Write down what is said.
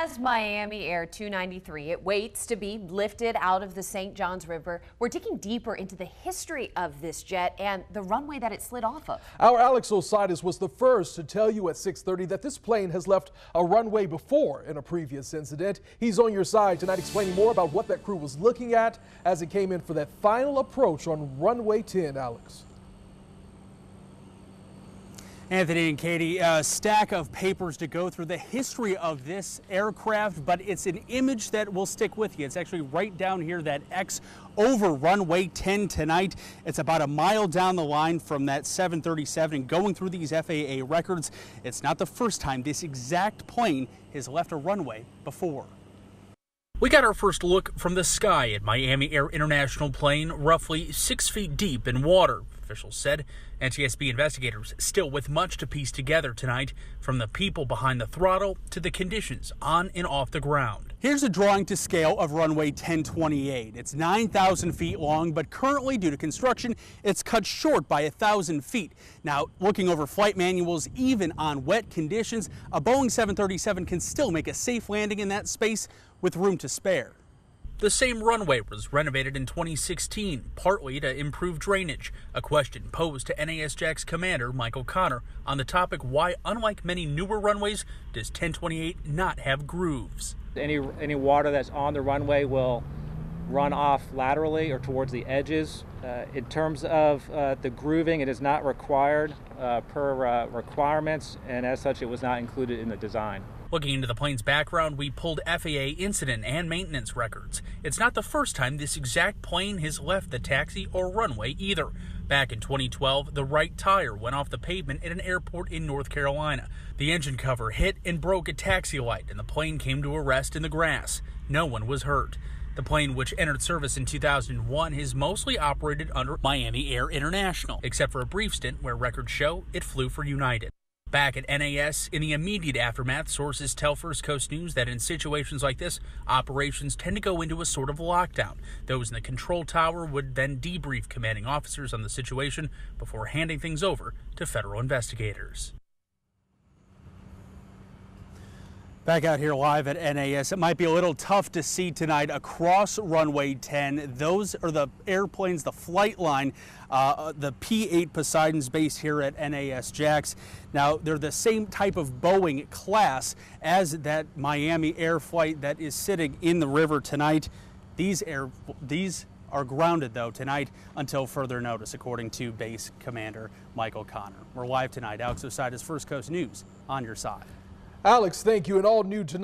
As Miami Air 293, it waits to be lifted out of the St. Johns River. We're digging deeper into the history of this jet and the runway that it slid off of. Our Alex Osiris was the first to tell you at 6:30 that this plane has left a runway before in a previous incident. He's on your side tonight explaining more about what that crew was looking at as it came in for that final approach on runway 10, Alex. Anthony and Katie, a stack of papers to go through the history of this aircraft, but it's an image that will stick with you. It's actually right down here, that X over runway 10 tonight. It's about a mile down the line from that 737, and going through these FAA records, it's not the first time this exact plane has left a runway before. We got our first look from the sky at Miami Air International plane, roughly 6 feet deep in water, officials said. NTSB investigators still with much to piece together tonight, from the people behind the throttle to the conditions on and off the ground. Here's a drawing to scale of runway 1028. It's 9,000 feet long, but currently, due to construction, it's cut short by 1,000 feet. Now, looking over flight manuals, even on wet conditions, a Boeing 737 can still make a safe landing in that space with room to spare. The same runway was renovated in 2016, partly to improve drainage, a question posed to NASJAX Commander Michael Connor on the topic why, unlike many newer runways, does 1028 not have grooves. Any water that's on the runway will run off laterally or towards the edges. In terms of the grooving, it is not required per requirements, and as such, it was not included in the design. Looking into the plane's background, we pulled FAA incident and maintenance records. It's not the first time this exact plane has left the taxi or runway either. Back in 2012, the right tire went off the pavement at an airport in North Carolina. The engine cover hit and broke a taxi light, and the plane came to a rest in the grass. No one was hurt. The plane, which entered service in 2001, has mostly operated under Miami Air International, except for a brief stint where records show it flew for United. Back at NAS, in the immediate aftermath, sources tell First Coast News that in situations like this, operations tend to go into a sort of lockdown. Those in the control tower would then debrief commanding officers on the situation before handing things over to federal investigators. Back out here live at NAS, it might be a little tough to see tonight across runway 10. Those are the airplanes, the flight line, the P-8 Poseidon's base here at NASJAX. Now, they're the same type of Boeing class as that Miami Air flight that is sitting in the river tonight. These are grounded, though, tonight until further notice, according to Base Commander Michael Connor. We're live tonight. Alex Osiris, First Coast News, on your side. Alex, thank you. And all new tonight.